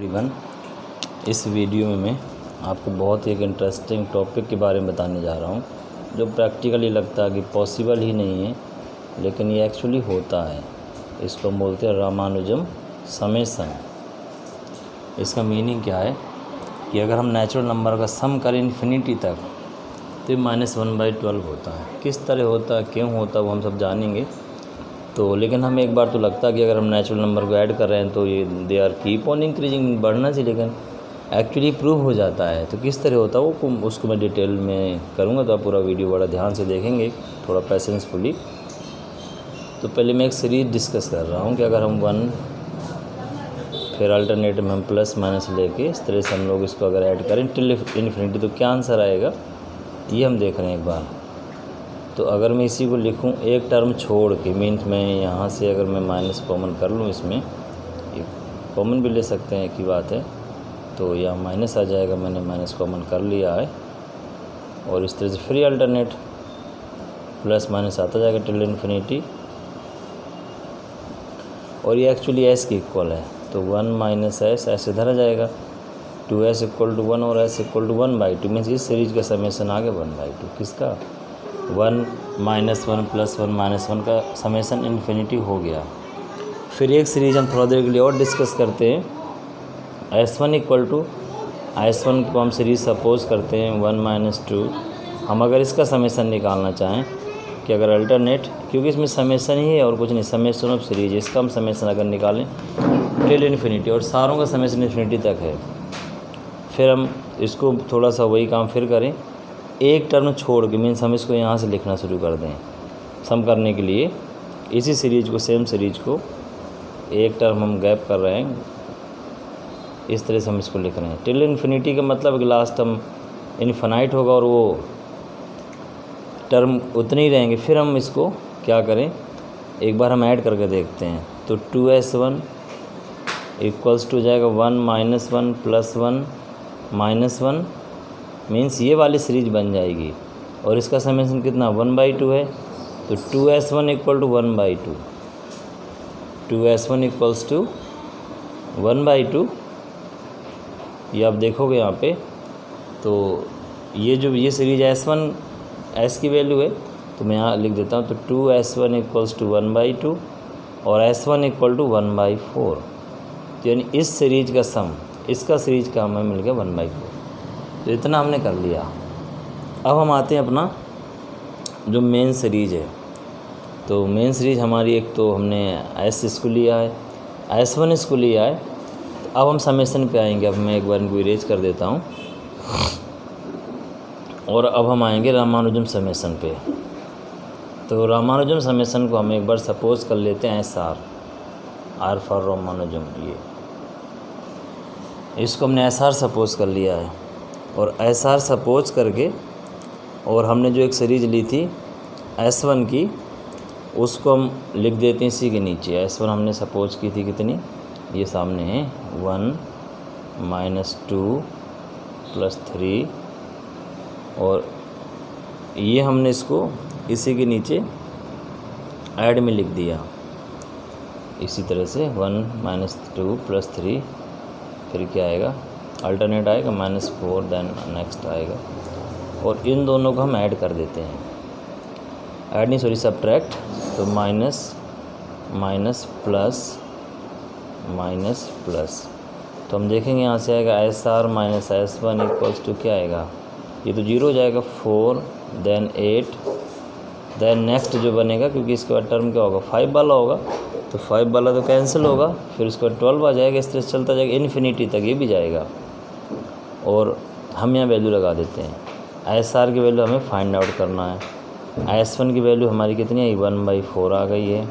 Everyone. इस video में मैं आपको बहुत ही एक इंटरेस्टिंग टॉपिक के बारे में बताने जा रहा हूँ जो प्रैक्टिकली लगता है कि पॉसिबल ही नहीं है, लेकिन ये एक्चुअली होता है। इसको हम बोलते हैं रामानुजम समेसन। इसका मीनिंग क्या है कि अगर हम नेचुरल नंबर का सम करें इन्फिनिटी तक तो ये -1/12 होता है। किस तरह होता है, क्यों होता है, वो हम सब जानेंगे। तो लेकिन हमें एक बार तो लगता है कि अगर हम नेचुरल नंबर को ऐड कर रहे हैं तो ये they are keep on increasing, बढ़ना चाहिए, लेकिन एक्चुअली प्रूव हो जाता है। तो किस तरह होता है वो उसको मैं डिटेल में करूँगा, तो आप पूरा वीडियो बड़ा ध्यान से देखेंगे, थोड़ा पेशेंसफुली। तो पहले मैं एक सीरीज डिस्कस कर रहा हूँ कि अगर हम 1 फिर अल्टरनेटिव में हम प्लस माइनस लेके इस तरह से हम लोग इसको अगर ऐड करें टिल इन्फिनिटी तो क्या आंसर आएगा, ये हम देख रहे हैं एक बार। तो अगर मैं इसी को लिखूं एक टर्म छोड़ के, मीन्स मैं यहाँ से अगर मैं माइनस कॉमन कर लूँ, इसमें एक कॉमन भी ले सकते हैं की बात है, तो यहाँ माइनस आ जाएगा। मैंने माइनस कॉमन कर लिया है और इस तरह से फ्री अल्टरनेट प्लस माइनस आता जाएगा टिल इन्फिनिटी, और ये एक्चुअली एस की इक्वल है। तो 1 - s ऐसे धरा जाएगा, 2s = 1 और s = 1/2, मीन्स इस सीरीज का समेसन आ गया 1/2। किसका? 1 - 1 + 1 - 1 का समेसन इन्फिनिटी हो गया। फिर एक सीरीज हम थोड़ा देर के लिए और डिस्कस करते हैं। s1 को हम सीरीज सपोज करते हैं 1 - 2। हम अगर इसका समेसन निकालना चाहें कि अगर अल्टरनेट, क्योंकि इसमें समेसन ही है और कुछ नहीं, समेसन ऑफ सीरीज, इसका हम समेसन अगर निकालें टिल इन्फिनिटी, और सारों का समेसन इन्फिनिटी तक है। फिर हम इसको थोड़ा सा वही काम फिर करें, एक टर्म छोड़ के, मीन्स हम इसको यहाँ से लिखना शुरू कर दें सम करने के लिए। इसी सीरीज को, सेम सीरीज को एक टर्म हम गैप कर रहे हैं, इस तरह से हम इसको लिख रहे हैं टिल इन्फिनिटी का मतलब कि लास्ट टर्म इनफाइनाइट होगा और वो टर्म उतने ही रहेंगे। फिर हम इसको क्या करें, एक बार हम ऐड करके देखते हैं। तो 2s1 = हो जाएगा 1 - 1 + 1 - 1, मीन्स ये वाली सीरीज बन जाएगी। और इसका समेसन कितना 1/2 है, तो 2s1 = 1/2, 2s1 = 1/2। ये आप देखोगे यहाँ पे, तो ये सीरीज s1 s की वैल्यू है, तो मैं यहाँ लिख देता हूँ। तो 2s1 = 1/2 और s1 = 1/4, तो यानी इस सीरीज का सम, इसका सीरीज का हमें मिल गया 1/4। तो इतना हमने कर लिया। अब हम आते हैं अपना जो मेन सीरीज है। तो मेन सीरीज हमारी एक तो हमने s इसको लिया है, s1 इसको लिया है। तो अब हम समेसन पे आएंगे। अब मैं एक बार इनको इरेज कर देता हूँ और अब हम आएंगे रामानुजम समेसन पे। तो रामानुजम समेसन को हम एक बार सपोज कर लेते हैं आर फॉर रामानुजम। इसको हमने SR सपोज कर लिया है, और SR सपोज करके और हमने जो एक सीरीज ली थी S1 की, उसको हम लिख देते हैं इसी के नीचे। S1 हमने सपोज की थी कितनी, ये सामने है 1 - 2 + 3, और ये हमने इसको इसी के नीचे ऐड में लिख दिया इसी तरह से 1 - 2 + 3, फिर क्या आएगा, अल्टरनेट आएगा -4, देन नेक्स्ट आएगा, और इन दोनों को हम ऐड कर देते हैं। ऐड नहीं, सॉरी, सब्ट्रैक्ट। तो minus minus plus minus plus, तो हम देखेंगे यहाँ से आएगा SR - S1 = क्या आएगा, ये तो 0 हो जाएगा, 4, देन 8, देन नेक्स्ट जो बनेगा, क्योंकि इसके बाद टर्म क्या होगा 5 वाला होगा, तो 5 वाला तो कैंसिल होगा, फिर उसके बाद 12 आ जाएगा, इस तरह से चलता जाएगा इन्फिनिटी तक, ये भी जाएगा। और हम यहाँ वैल्यू लगा देते हैं। SR की वैल्यू हमें फाइंड आउट करना है। S1 की वैल्यू हमारी कितनी है, 1/4 आ गई है,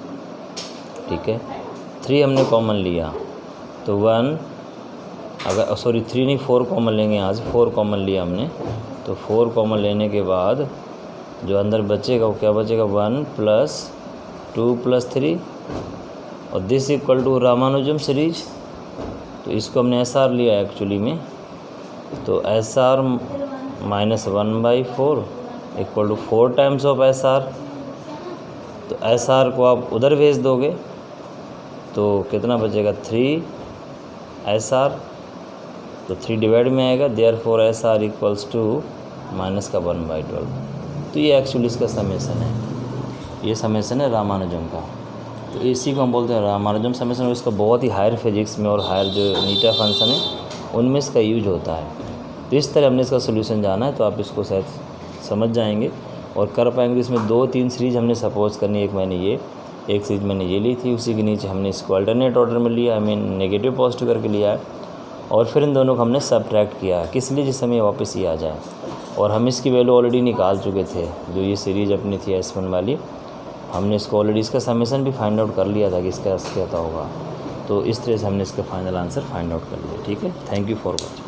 ठीक है। 3 हमने कॉमन लिया, तो 1, अगर 3 नहीं 4 कॉमन लेंगे, यहाँ से 4 कॉमन लिया हमने, तो 4 कॉमन लेने के बाद जो अंदर बचेगा वो क्या बचेगा, 1 + 2 + 3, और दिस = रामानुजम सीरीज। तो इसको हमने SR लिया एक्चुअली में, तो SR - 1/4 = 4 टाइम्स ऑफ SR। तो SR को आप उधर भेज दोगे तो कितना बचेगा, 3 SR तो 3 डिवाइड में आएगा, therefore S R equals to minus का 1/12। तो ये एक्चुअली इसका समेसन है, ये समेसन है रामानुजम का। तो इसी को हम बोलते हैं रामानुजम समेसन, और इसका बहुत ही हायर फिजिक्स में और हायर जो नीटा फंक्शन है उनमें इसका यूज होता है। तो इस तरह हमने इसका सोल्यूशन जाना है, तो आप इसको शायद समझ जाएंगे और कर पाएंगे। इसमें 2-3 सीरीज़ हमने सपोज करनी, एक मैंने ये, एक सीरीज मैंने ये ली थी, उसी के नीचे हमने इसको अल्टरनेट ऑर्डर में लिया, नेगेटिव पॉजिटिव करके लिया है, और फिर इन दोनों को हमने सबट्रैक्ट किया, किस लिए, जिस समय वापस ये आ जाए। और हम इसकी वैल्यू ऑलरेडी निकाल चुके थे, जो ये सीरीज़ अपनी थी S1 वाली, हमने इसको ऑलरेडी इसका समेसन भी फाइंड आउट कर लिया था कि इसका कहता होगा। तो इस तरह से हमने इसका फाइनल आंसर फाइंड आउट कर लिया। ठीक है, थैंक यू फॉर वॉचिंग।